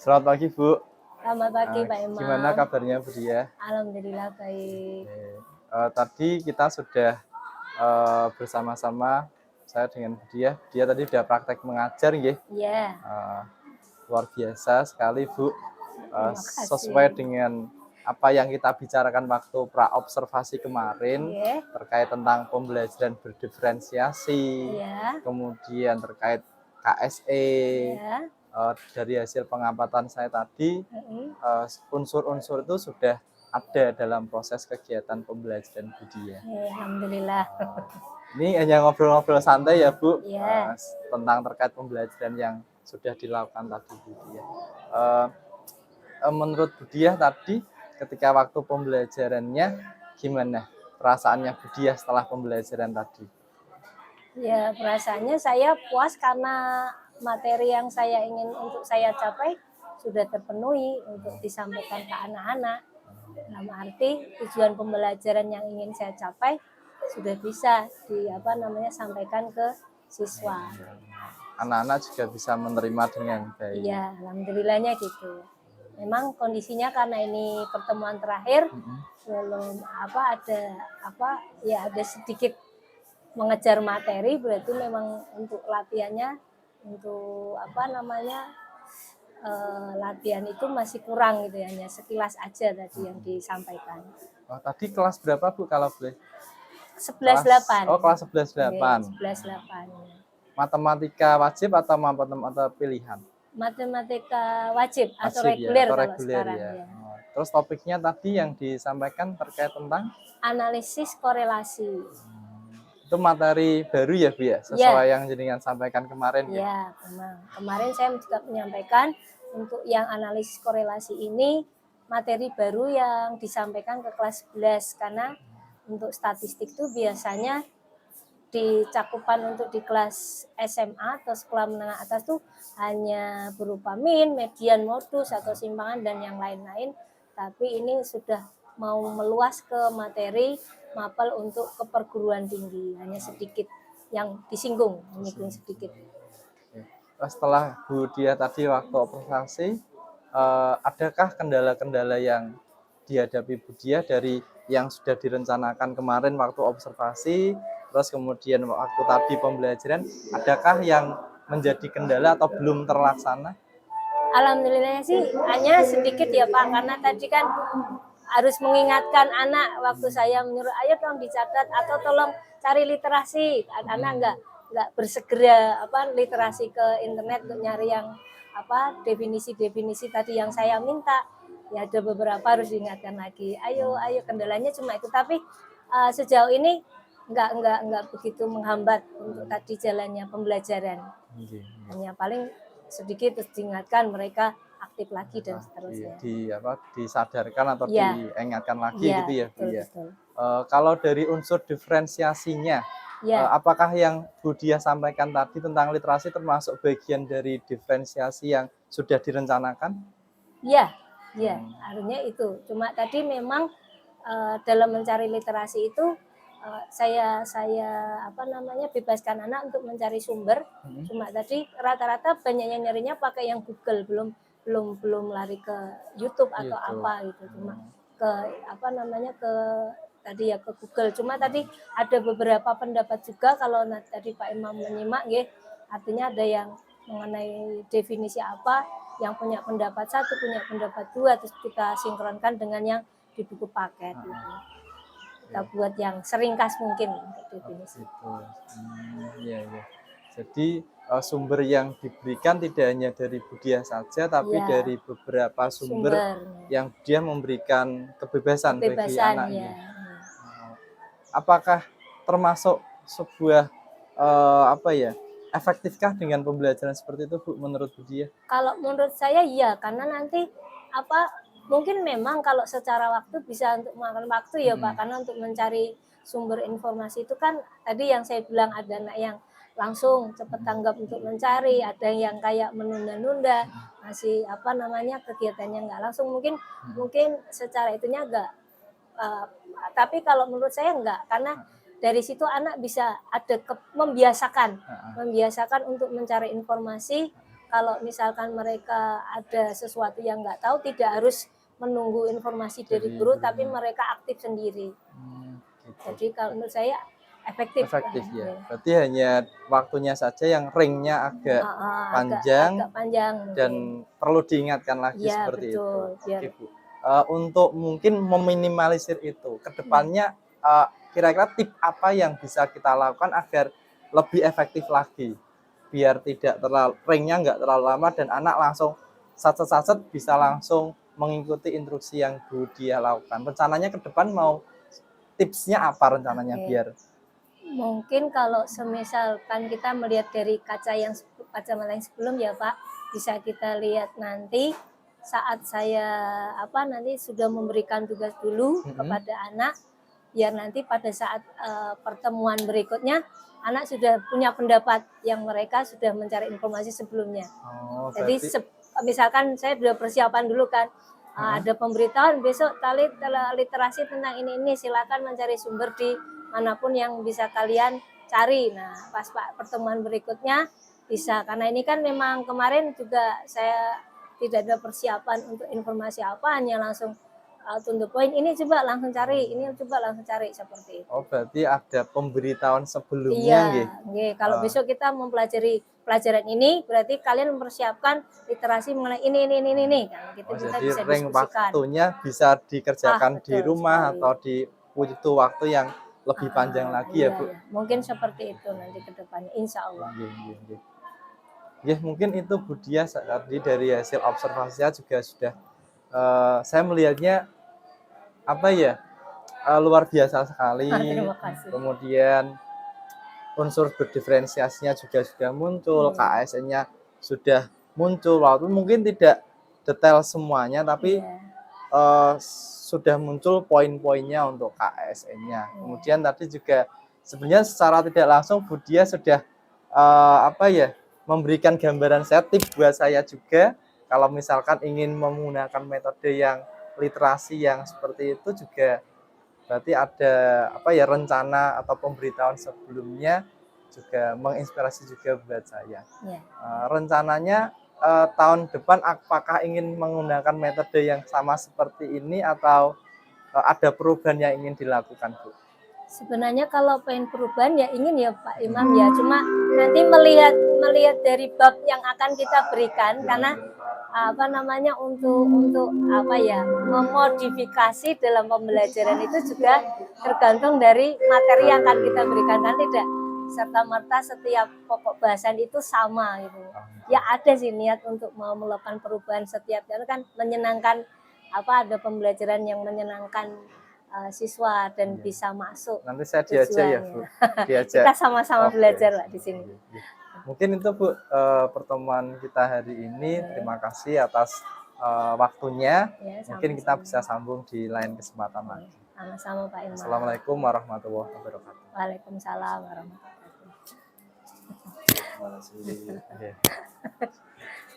Selamat pagi, Bu. Selamat pagi Pak Gimana Imam. kabarnya, Bu Dia? Alhamdulillah baik. Oke. Tadi kita sudah bersama-sama, saya dengan Bu Dia. Dia tadi sudah praktek mengajar, nggih. Ya, Luar biasa sekali, Bu. terima Sesuai kasih. dengan apa yang kita bicarakan waktu pra-observasi kemarin, Ya, terkait tentang pembelajaran berdiferensiasi, ya, kemudian terkait KSE, ya. dari hasil pengamatan saya tadi, Mm-mm. unsur-unsur itu sudah ada dalam proses kegiatan pembelajaran Budia. Ya, Alhamdulillah. Ini hanya ngobrol-ngobrol santai ya, Bu, Ya, tentang terkait pembelajaran yang sudah dilakukan tadi Budia. Eh, Menurut Budia tadi, ketika waktu pembelajarannya, gimana perasaannya Budia setelah pembelajaran tadi? ya perasaannya saya puas karena materi yang saya ingin untuk saya capai sudah terpenuhi untuk disampaikan ke anak-anak. Dalam arti tujuan pembelajaran yang ingin saya capai sudah bisa sampaikan ke siswa. Anak-anak juga bisa menerima dengan baik. Iya, alhamdulillahnya gitu. Memang kondisinya karena ini pertemuan terakhir, belum ada sedikit mengejar materi, berarti memang untuk latihannya, untuk latihan itu masih kurang gitu ya, hanya sekilas aja tadi yang disampaikan. Tadi kelas berapa, Bu, kalau boleh? 11-8. Kelas 11-8. 11-8. Matematika wajib atau pilihan? Matematika wajib atau Wajib ya, reguler atau kalau reguler sekarang ya. ya. Terus topiknya tadi yang disampaikan terkait tentang Analisis korelasi. itu materi baru ya, Bu ya, sesuai yang jenengan sampaikan kemarin ya. Ya, memang. Kemarin saya juga menyampaikan untuk yang analisis korelasi ini materi baru yang disampaikan ke kelas 11 karena untuk statistik itu biasanya di cakupan untuk di kelas SMA atau sekolah menengah atas tuh hanya berupa min, median, modus atau simpangan dan yang lain-lain. Tapi ini sudah mau meluas ke materi mapel untuk keperguruan tinggi, hanya sedikit yang disinggung, menyinggung sedikit. Setelah Bu Dia tadi waktu observasi, adakah kendala-kendala yang dihadapi Bu Dia dari yang sudah direncanakan kemarin waktu observasi, terus kemudian waktu tadi pembelajaran, adakah yang menjadi kendala atau belum terlaksana? Alhamdulillah sih hanya sedikit ya Pak, karena tadi kan harus mengingatkan anak waktu saya menyuruh ayo dong dicatat atau tolong cari literasi, anak nggak bersegera literasi ke internet untuk nyari yang definisi-definisi tadi yang saya minta. Ya ada beberapa harus diingatkan lagi, ayo kendalanya cuma itu, tapi sejauh ini nggak begitu menghambat untuk tadi jalannya pembelajaran. Hanya paling sedikit terus diingatkan mereka aktif lagi dan seterusnya. Disadarkan atau diingatkan lagi gitu ya, Bu ya. Betul. Kalau dari unsur diferensiasinya, apakah yang Bu Dia sampaikan tadi tentang literasi termasuk bagian dari diferensiasi yang sudah direncanakan? Iya, harusnya itu. Cuma tadi memang dalam mencari literasi itu saya bebaskan anak untuk mencari sumber. Cuma tadi rata-rata banyak yang nyarinya pakai yang Google, belum lari ke YouTube atau apa gitu. Cuma ke Google. Cuma tadi ada beberapa pendapat juga kalau tadi Pak Imam menyimak ya, artinya ada yang mengenai definisi apa, yang punya pendapat satu, punya pendapat dua, terus kita sinkronkan dengan yang di buku paket gitu. Kita buat yang seringkas mungkin untuk definisi. Iya. Jadi sumber yang diberikan tidak hanya dari Bu Dia saja, tapi dari beberapa sumber yang dia memberikan kebebasan bagi anaknya. Apakah termasuk sebuah efektifkah dengan pembelajaran seperti itu, Bu, menurut Bu Dia? Kalau menurut saya iya, karena nanti mungkin memang kalau secara waktu bisa untuk memakan waktu ya Pak, karena untuk mencari sumber informasi itu kan tadi yang saya bilang ada anak yang langsung cepat tanggap untuk mencari, ada yang kayak menunda-nunda, masih kegiatannya nggak langsung, mungkin secara itunya enggak. Tapi kalau menurut saya enggak, karena dari situ anak bisa ada membiasakan untuk mencari informasi kalau misalkan mereka ada sesuatu yang nggak tahu, tidak harus menunggu informasi dari Dari guru, tapi gurunya. mereka aktif sendiri. Gitu. Jadi kalau menurut saya efektif. Efektif ya. Berarti hanya waktunya saja yang ringnya agak Agak panjang panjang dan mungkin. perlu diingatkan lagi Iya seperti itu. betul. Biar Oke, Bu. Untuk mungkin meminimalisir itu, kedepannya kira-kira tip apa yang bisa kita lakukan agar lebih efektif lagi, biar tidak terlalu ringnya nggak terlalu lama dan anak langsung satset bisa langsung mengikuti instruksi yang Bu dia lakukan. Rencananya ke depan mau tipsnya apa rencananya Oke. biar Mungkin kalau semisalkan kita melihat dari kaca yang sebelum ya Pak, bisa kita lihat nanti saat saya nanti sudah memberikan tugas dulu kepada anak, biar nanti pada saat pertemuan berikutnya anak sudah punya pendapat yang mereka sudah mencari informasi sebelumnya. Oh, Jadi berarti misalkan saya sudah persiapan dulu kan, ada pemberitahuan besok literasi tentang ini, silakan mencari sumber di manapun yang bisa kalian cari. Nah, pas Pak pertemuan berikutnya bisa, karena ini kan memang kemarin juga saya tidak ada persiapan untuk informasi apa, hanya langsung to the point, ini coba langsung cari, ini coba langsung cari, seperti itu. oh berarti ada pemberitahuan sebelumnya Iya, nggih. nggih. Kalau besok kita mempelajari pelajaran ini, berarti kalian mempersiapkan literasi mengenai ini kan. Gitu Oh, kita jadi bisa ring diskusikan. waktunya bisa dikerjakan di Betul rumah sekali. atau di butuh waktu yang lebih panjang lagi ya, Iya, Bu. iya. Mungkin seperti itu nanti ke depannya, insya Allah. Nggih, nggih, nggih. Nggih, mungkin itu Bu Dia tadi dari hasil observasi saya juga sudah saya melihatnya apa ya? Luar biasa sekali. Terima kasih. Kemudian unsur berdiferensiasinya juga sudah muncul, KSN-nya sudah muncul, walaupun mungkin tidak detail semuanya, tapi sudah muncul poin-poinnya untuk KSN-nya. Kemudian tadi juga sebenarnya secara tidak langsung Budia sudah memberikan gambaran setting buat saya juga. Kalau misalkan ingin menggunakan metode yang literasi yang seperti itu juga berarti ada rencana atau pemberitahuan sebelumnya juga menginspirasi juga buat saya. Rencananya tahun depan apakah ingin menggunakan metode yang sama seperti ini atau ada perubahan yang ingin dilakukan, Bu? Sebenarnya kalau pengen perubahan ya ingin ya Pak Imam ya, cuma nanti melihat dari bab yang akan kita berikan, karena untuk memodifikasi dalam pembelajaran itu juga tergantung dari materi yang akan kita berikan, kan tidak serta merta setiap pokok bahasan itu sama gitu. Ya ada sih niat untuk mau melakukan perubahan setiap, karena kan menyenangkan, ada pembelajaran yang menyenangkan siswa dan bisa masuk. Nanti saya diajak ya, Bu. Diajak. Kita sama-sama belajar Pak di sini. Mungkin itu Bu pertemuan kita hari ini. Terima kasih atas waktunya. Mungkin kita bisa sambung di lain kesempatan lagi. Sama-sama Pak Imam. Assalamualaikum warahmatullahi wabarakatuh. Waalaikumsalam warahmatullahi wabarakatuh.